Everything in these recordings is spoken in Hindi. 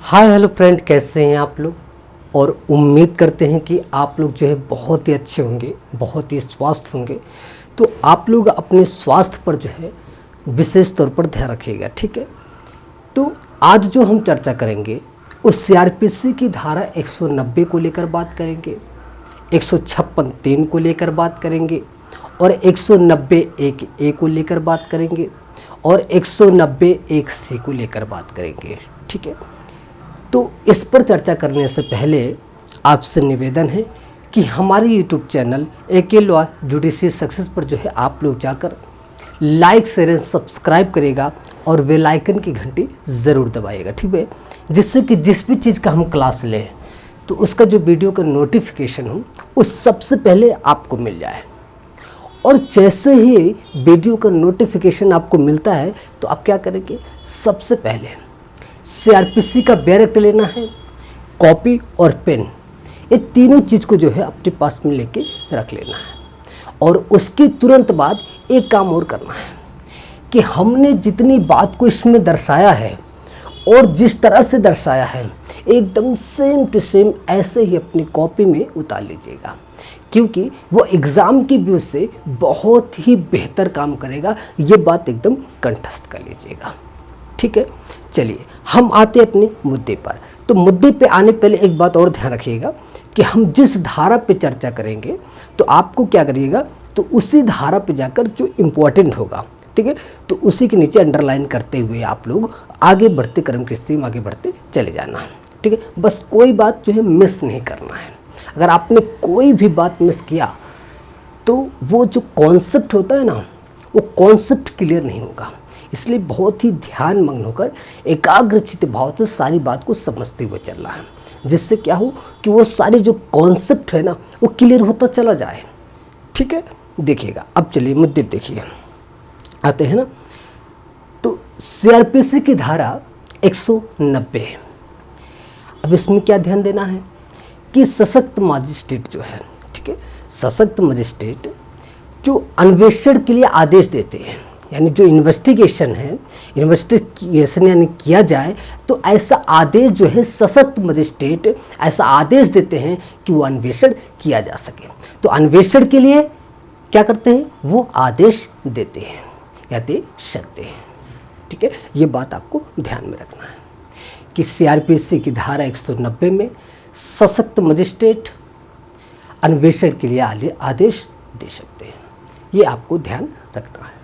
हाय हेलो फ्रेंड, कैसे हैं आप लोग। और उम्मीद करते हैं कि आप लोग जो है बहुत ही अच्छे होंगे, बहुत ही स्वस्थ होंगे। तो आप लोग अपने स्वास्थ्य पर जो है विशेष तौर पर ध्यान रखिएगा, ठीक है। तो आज जो हम चर्चा करेंगे उस सीआरपीसी की धारा 190 को लेकर बात करेंगे, 156(3) को लेकर बात करेंगे और 190(1)(a) को लेकर बात करेंगे और 190(1)(c) को लेकर बात करेंगे, ठीक है। तो इस पर चर्चा करने से पहले आपसे निवेदन है कि हमारे YouTube channel AK law judicial success पर जो है आप लोग जाकर लाइक शेयर एंड सब्सक्राइब करेगा और बेल आइकन की घंटी ज़रूर दबाइएगा, ठीक है। जिससे कि जिस भी चीज़ का हम क्लास लें तो उसका जो वीडियो का नोटिफिकेशन हो उस सबसे पहले आपको मिल जाए। और जैसे ही वीडियो का नोटिफिकेशन आपको मिलता है तो आप क्या करेंगे, सबसे पहले सीआरपीसी का बैरक लेना है, कॉपी और पेन, ये तीनों चीज़ को जो है अपने पास में लेके रख लेना है। और उसके तुरंत बाद एक काम और करना है कि हमने जितनी बात को इसमें दर्शाया है और जिस तरह से दर्शाया है एकदम सेम टू सेम ऐसे ही अपनी कॉपी में उतार लीजिएगा, क्योंकि वो एग्ज़ाम की व्यू से बहुत ही बेहतर काम करेगा। ये बात एकदम कंठस्थ कर लीजिएगा, ठीक है। चलिए हम आते हैं अपने मुद्दे पर। तो मुद्दे पे आने पहले एक बात और ध्यान रखिएगा कि हम जिस धारा पे चर्चा करेंगे तो आपको क्या करिएगा, तो उसी धारा पे जाकर जो इम्पोर्टेंट होगा, ठीक है, तो उसी के नीचे अंडरलाइन करते हुए आप लोग आगे बढ़ते क्रम की स्थिति में आगे बढ़ते चले जाना, ठीक है। बस कोई बात जो है मिस नहीं करना है। अगर आपने कोई भी बात मिस किया तो वो जो कॉन्सेप्ट होता है ना, वो कॉन्सेप्ट क्लियर नहीं होगा। इसलिए बहुत ही ध्यान मग्न होकर एकाग्रचित्त भाव से सारी बात को समझते हुए चलना है, जिससे क्या हो कि वो सारे जो कॉन्सेप्ट है ना वो क्लियर होता चला जाए, ठीक है। देखिएगा, अब चलिए मुद्दे देखिए आते हैं ना। तो सीआरपीसी की धारा 190, अब इसमें क्या ध्यान देना है कि सशक्त मजिस्ट्रेट जो है, ठीक है, सशक्त मजिस्ट्रेट जो अन्वेषण के लिए आदेश देते हैं, यानी जो इन्वेस्टिगेशन है, इन्वेस्टिगेशन यानी किया जाए, तो ऐसा आदेश जो है सशक्त मजिस्ट्रेट ऐसा आदेश देते हैं कि वो अन्वेषण किया जा सके। तो अन्वेषण के लिए क्या करते हैं, वो आदेश देते हैं या दे सकते हैं, ठीक है। ये बात आपको ध्यान में रखना है कि सीआरपीसी की धारा 190 में सशक्त मजिस्ट्रेट अन्वेषण के लिए आदेश दे सकते हैं। ये आपको ध्यान रखना है।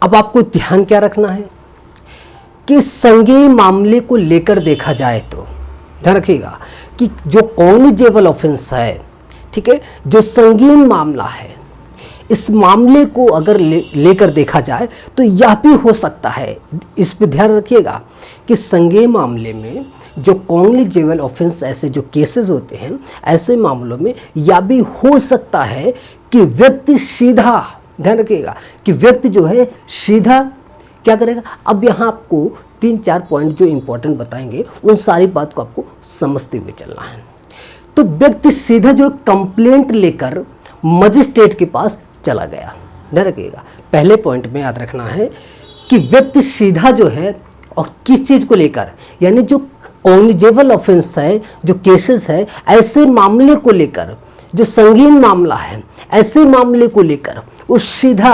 अब आपको ध्यान क्या रखना है कि संगीन मामले को लेकर देखा जाए तो ध्यान रखिएगा कि जो कॉग्निजेबल ऑफेंस है, ठीक है, जो संगीन मामला है, इस मामले को अगर लेकर देखा जाए तो यह भी हो सकता है, इस पे ध्यान रखिएगा कि संगीन मामले में जो कॉग्निजेबल ऑफेंस ऐसे जो केसेस होते हैं, ऐसे मामलों में यह भी हो सकता है कि व्यक्ति सीधा, ध्यान रखिएगा कि व्यक्ति जो है सीधा क्या करेगा। अब यहाँ आपको 3-4 पॉइंट जो इंपॉर्टेंट बताएंगे, उन सारी बात को आपको समझते हुए चलना है। तो व्यक्ति सीधा जो कंप्लेंट लेकर मजिस्ट्रेट के पास चला गया, ध्यान रखिएगा। पहले पॉइंट में याद रखना है कि व्यक्ति सीधा जो है और किस चीज़ को लेकर, यानी जो कॉग्निजेबल ऑफेंस है, जो केसेस है, ऐसे मामले को लेकर, जो संगीन मामला है, ऐसे मामले को लेकर वो सीधा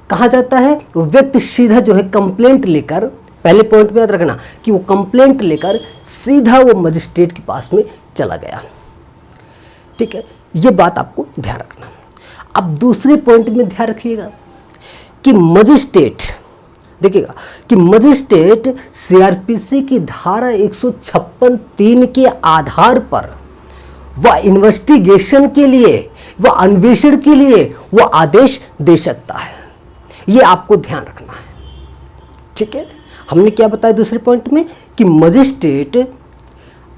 कहाँ जाता है, वो व्यक्ति सीधा जो है कंप्लेंट लेकर, पहले पॉइंट में याद रखना कि वो कंप्लेंट लेकर सीधा वो मजिस्ट्रेट के पास में चला गया, ठीक है। ये बात आपको ध्यान रखना। अब दूसरे पॉइंट में ध्यान रखिएगा कि मजिस्ट्रेट, देखिएगा कि मजिस्ट्रेट सीआरपीसी की धारा 156(3) के आधार पर वह इन्वेस्टिगेशन के लिए, वह अन्वेषण के लिए वह आदेश दे सकता है। ये आपको ध्यान रखना है, ठीक है। हमने क्या बताया दूसरे पॉइंट में कि मजिस्ट्रेट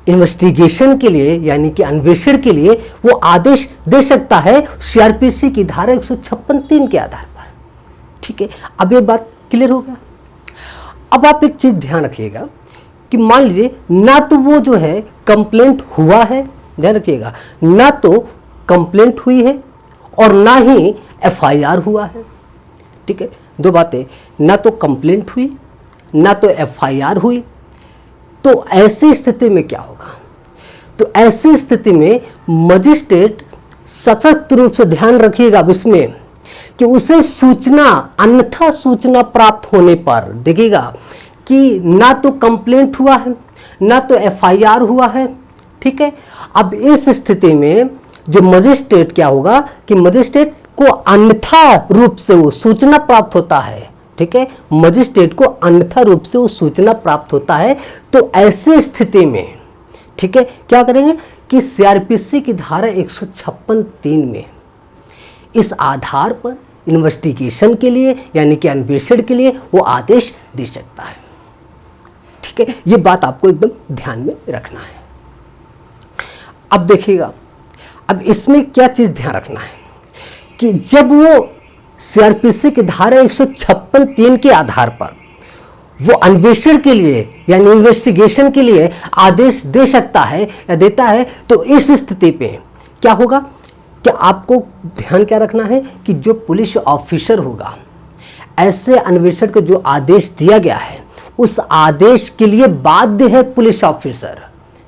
इन्वेस्टिगेशन के लिए यानी कि अन्वेषण के लिए वो आदेश दे सकता है सीआरपीसी की धारा 156(3) के आधार पर, ठीक है। अब ये बात क्लियर हो गया। अब आप एक चीज ध्यान रखिएगा कि मान लीजिए ना तो वो जो है कंप्लेंट हुआ है, ध्यान रखिएगा, ना तो कंप्लेंट हुई है और ना ही एफआईआर हुआ है, ठीक है। दो बातें, ना तो कंप्लेंट हुई ना तो एफआईआर हुई, तो ऐसी स्थिति में क्या होगा? तो ऐसी स्थिति में मजिस्ट्रेट सशक्त रूप से ध्यान रखिएगा अब इसमें कि उसे सूचना, अन्यथा सूचना प्राप्त होने पर, देखिएगा कि ना तो कंप्लेंट हुआ है ना तो एफआईआर हुआ है, ठीक है। अब इस स्थिति में जो मजिस्ट्रेट क्या होगा कि मजिस्ट्रेट को अन्यथा रूप से वो सूचना प्राप्त होता है, ठीक है। मजिस्ट्रेट को अन्यथा रूप से वो सूचना प्राप्त होता है। तो ऐसी स्थिति में, ठीक है, क्या करेंगे कि सीआरपीसी की धारा 156(3) में इस आधार पर इन्वेस्टिगेशन के लिए यानी कि अन्वेषण के लिए वो आदेश दे सकता है, ठीक है। ये बात आपको एकदम ध्यान में रखना है। अब देखिएगा, अब इसमें क्या चीज ध्यान रखना है कि जब वो सीआरपीसी की धारा 156(3) के आधार पर वो अन्वेषण के लिए यानी इन्वेस्टिगेशन के लिए आदेश दे सकता है या देता है, तो इस स्थिति पे क्या होगा कि आपको ध्यान क्या रखना है कि जो पुलिस ऑफिसर होगा, ऐसे अन्वेषण को जो आदेश दिया गया है उस आदेश के लिए बाध्य है पुलिस ऑफिसर,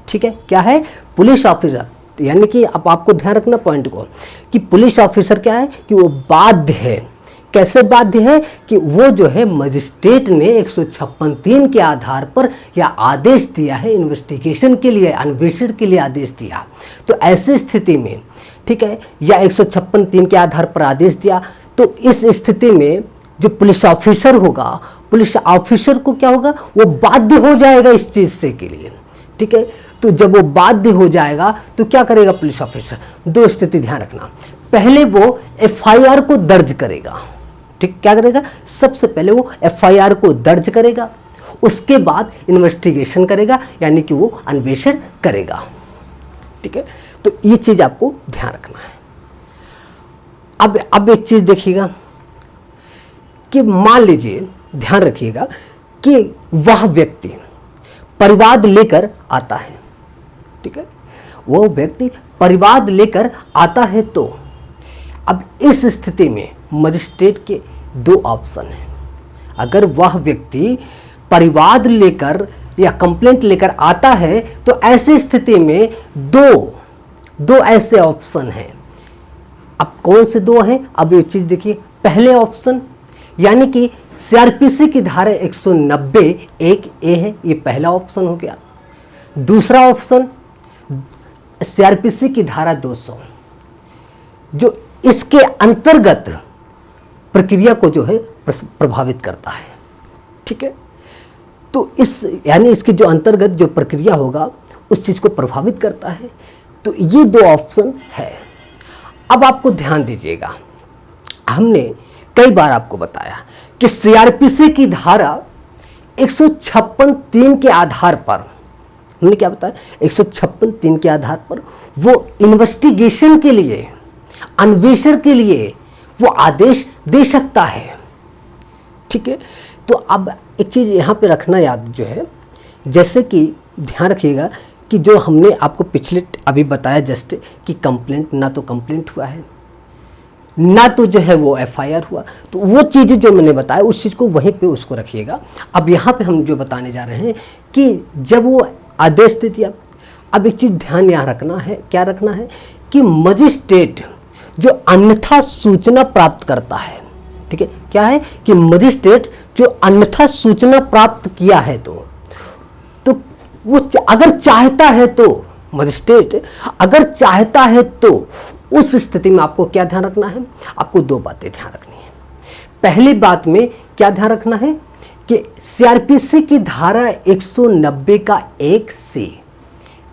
ठीक है। क्या है? पुलिस ऑफिसर, यानी कि अब आपको ध्यान रखना पॉइंट को कि पुलिस ऑफिसर क्या है कि वो बाध्य है। कैसे बाध्य है? कि वो जो है मजिस्ट्रेट ने 156(3) के आधार पर या आदेश दिया है इन्वेस्टिगेशन के लिए, अन्वेषण के लिए आदेश दिया। तो ऐसी स्थिति में, ठीक है, या 156(3) के आधार पर आदेश दिया, तो इस स्थिति में जो पुलिस ऑफिसर होगा, पुलिस ऑफिसर को क्या होगा, वो बाध्य हो जाएगा इस चीज से के लिए, ठीक है। तो जब वो बाध्य हो जाएगा तो क्या करेगा पुलिस ऑफिसर? दो स्थिति ध्यान रखना। पहले वो एफआईआर को दर्ज करेगा, ठीक, क्या करेगा? सबसे पहले वो एफआईआर को दर्ज करेगा, उसके बाद इन्वेस्टिगेशन करेगा यानी कि वो अन्वेषण करेगा, ठीक है। तो ये चीज आपको ध्यान रखना है। अब एक चीज देखिएगा कि मान लीजिए, ध्यान रखिएगा कि वह व्यक्ति परिवाद लेकर आता है, ठीक है, वो व्यक्ति परिवाद लेकर आता है, तो अब इस स्थिति में मजिस्ट्रेट के दो ऑप्शन हैं। अगर वह व्यक्ति परिवाद लेकर या कंप्लेंट लेकर आता है तो ऐसी स्थिति में दो ऐसे ऑप्शन हैं। अब कौन से दो हैं? अब ये चीज देखिए, पहले ऑप्शन यानी कि सीआरपीसी की धारा 190(1)(a) है, ये पहला ऑप्शन हो गया। दूसरा ऑप्शन सीआरपीसी की धारा 200 जो इसके अंतर्गत प्रक्रिया को जो है प्रभावित करता है, ठीक है। तो इस यानी इसके जो अंतर्गत जो प्रक्रिया होगा उस चीज को प्रभावित करता है। तो ये दो ऑप्शन है। अब आपको ध्यान दीजिएगा, हमने कई बार आपको बताया कि सीआरपीसी की धारा 156(3) के आधार पर, हमने क्या बताया, 156(3) के आधार पर वो इन्वेस्टिगेशन के लिए, अन्वेषण के लिए वो आदेश दे सकता है, ठीक है। तो अब एक चीज यहां पे रखना याद जो है, जैसे कि ध्यान रखिएगा कि जो हमने आपको पिछले अभी बताया जस्ट कि कंप्लेंट, ना तो कंप्लेंट हुआ है ना तो जो है वो एफआईआर हुआ, तो वो चीज़ें जो मैंने बताया उस चीज़ को वहीं पे उसको रखिएगा। अब यहाँ पे हम जो बताने जा रहे हैं कि जब वो आदेश दे दिया, अब एक चीज़ ध्यान यहाँ रखना है, क्या रखना है कि मजिस्ट्रेट जो अन्यथा सूचना प्राप्त करता है, ठीक है, क्या है कि मजिस्ट्रेट जो अन्यथा सूचना प्राप्त किया है तो वो अगर चाहता है तो, मजिस्ट्रेट अगर चाहता है तो उस स्थिति में आपको क्या ध्यान रखना है? आपको दो बातें ध्यान रखनी है। पहली बात में क्या ध्यान रखना है कि सीआरपीसी की धारा 190(1)(c)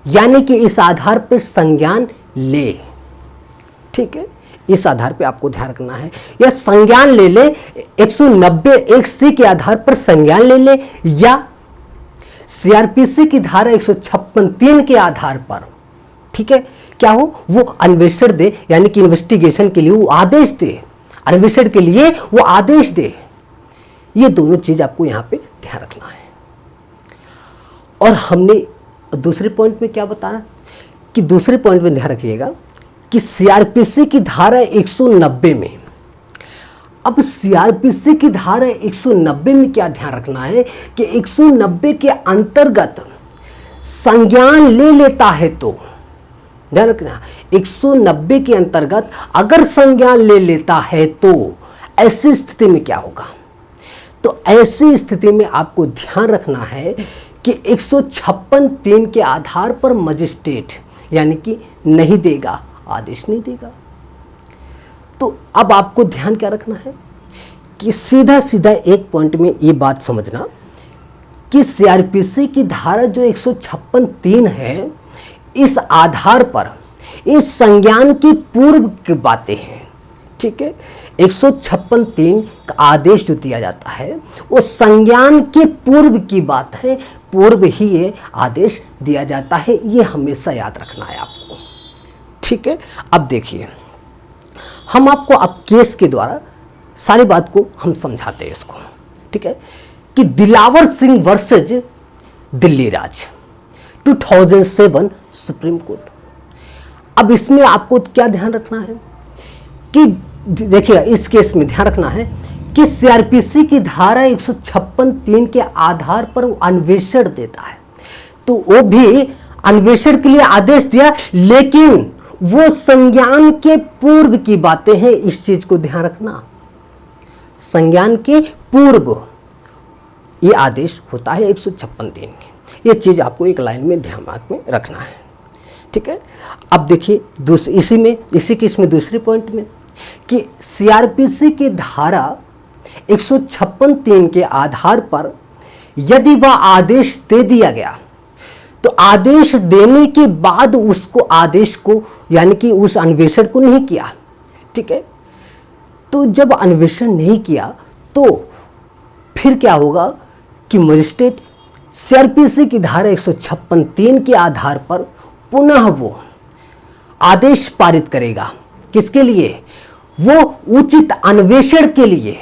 यानी कि इस आधार पर संज्ञान ले, ठीक है, इस आधार पे आपको ध्यान रखना है, या संज्ञान ले ले 190(1)(c) के आधार पर संज्ञान ले ले, या सीआरपीसी की धारा 156(3) के आधार पर, ठीक है, क्या हो, वो अन्वेषण दे यानी कि इन्वेस्टिगेशन के लिए वो आदेश दे, अन्वेषण के लिए वो आदेश दे। ये दोनों चीज आपको यहां पे ध्यान रखना है। और हमने दूसरे पॉइंट में क्या बताया कि दूसरे पॉइंट में ध्यान रखिएगा कि सीआरपीसी की धारा 190 में, अब सीआरपीसी की धारा 190 में क्या ध्यान रखना है कि 190 के अंतर्गत संज्ञान ले लेता है तो, ध्यान रखना, 190 के अंतर्गत अगर संज्ञान ले लेता है तो ऐसी स्थिति में क्या होगा? तो ऐसी स्थिति में आपको ध्यान रखना है कि 156(3) के आधार पर मजिस्ट्रेट यानी कि नहीं देगा, आदेश नहीं देगा। तो अब आपको ध्यान क्या रखना है कि सीधा सीधा एक पॉइंट में ये बात समझना कि सीआरपीसी की धारा जो 156(3) है, इस आधार पर इस संज्ञान की पूर्व की बातें हैं, ठीक है। 156(3) का आदेश जो दिया जाता है वो संज्ञान के पूर्व की बात है, पूर्व ही ये आदेश दिया जाता है, ये हमेशा याद रखना है आपको, ठीक है। अब देखिए, हम आपको अब केस के द्वारा सारी बात को हम समझाते हैं इसको, ठीक है, कि दिलावर सिंह वर्सेज दिल्ली राज 2007 सुप्रीम कोर्ट। अब इसमें आपको क्या ध्यान रखना है कि देखिएगा, इस केस में ध्यान रखना है कि सीआरपीसी की धारा 156(3) के आधार पर वो अन्वेषण देता है, तो वो भी अन्वेषण के लिए आदेश दिया, लेकिन वो संज्ञान के पूर्व की बातें हैं, इस चीज को ध्यान रखना। संज्ञान के पूर्व ये आदेश होता है 156(3) के, ये चीज आपको एक लाइन में ध्यान में रखना है, ठीक है। अब देखिए इसी केस में दूसरे पॉइंट में कि सीआरपीसी की धारा 156(3) के आधार पर यदि वह आदेश दे दिया गया तो आदेश देने के बाद उसको आदेश को यानी कि उस अन्वेषण को नहीं किया, ठीक है। तो जब अन्वेषण नहीं किया तो फिर क्या होगा कि मजिस्ट्रेट सीआरपीसी की धारा 156(3) के आधार पर पुनः वो आदेश पारित करेगा, किसके लिए? वो उचित अन्वेषण के लिए,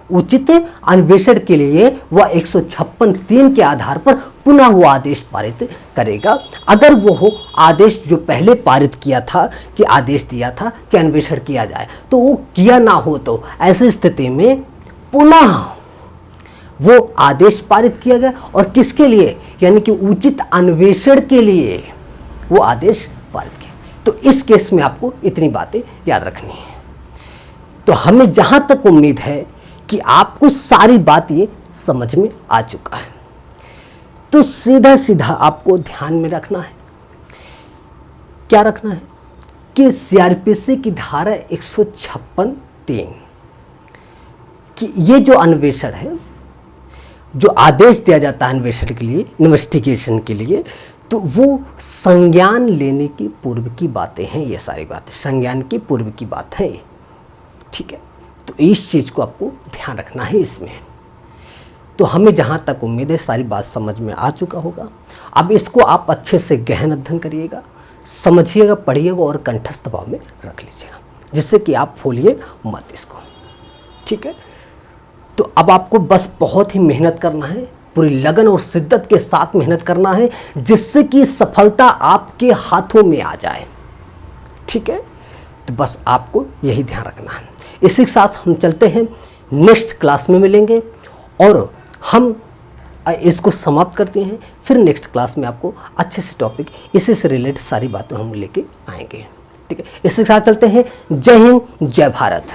उचित अन्वेषण के लिए वह 156(3) के आधार पर पुनः वो आदेश पारित करेगा। अगर वो आदेश जो पहले पारित किया था कि आदेश दिया था कि अन्वेषण किया जाए, तो वो किया ना हो, तो ऐसी स्थिति में पुनः वो आदेश पारित किया गया और किसके लिए? यानी कि उचित अन्वेषण के लिए वो आदेश पारित किया। तो इस केस में आपको इतनी बातें याद रखनी है। तो हमें जहां तक उम्मीद है कि आपको सारी बात ये समझ में आ चुका है, तो सीधा सीधा आपको ध्यान में रखना है, क्या रखना है कि सीआरपीसी की धारा 156(3) कि ये जो अन्वेषण है, जो आदेश दिया जाता है अन्वेषण के लिए, इन्वेस्टिगेशन के लिए, तो वो संज्ञान लेने की पूर्व की बातें हैं, ये सारी बातें संज्ञान की पूर्व की बात है, ठीक है। तो इस चीज़ को आपको ध्यान रखना है इसमें। तो हमें जहाँ तक उम्मीद है सारी बात समझ में आ चुका होगा। अब इसको आप अच्छे से गहन अध्ययन करिएगा, समझिएगा, पढ़िएगा और कंठस्थ भाव में रख लीजिएगा, जिससे कि आप भूलिए मत इसको, ठीक है। तो अब आपको बस बहुत ही मेहनत करना है, पूरी लगन और शिद्दत के साथ मेहनत करना है, जिससे कि सफलता आपके हाथों में आ जाए, ठीक है। तो बस आपको यही ध्यान रखना है। इसी के साथ हम चलते हैं, नेक्स्ट क्लास में मिलेंगे और हम इसको समाप्त करते हैं। फिर नेक्स्ट क्लास में आपको अच्छे से टॉपिक इसी से रिलेटेड सारी बातें हम लेके आएंगे, ठीक है। इसी के साथ चलते हैं। जय हिंद, जय भारत।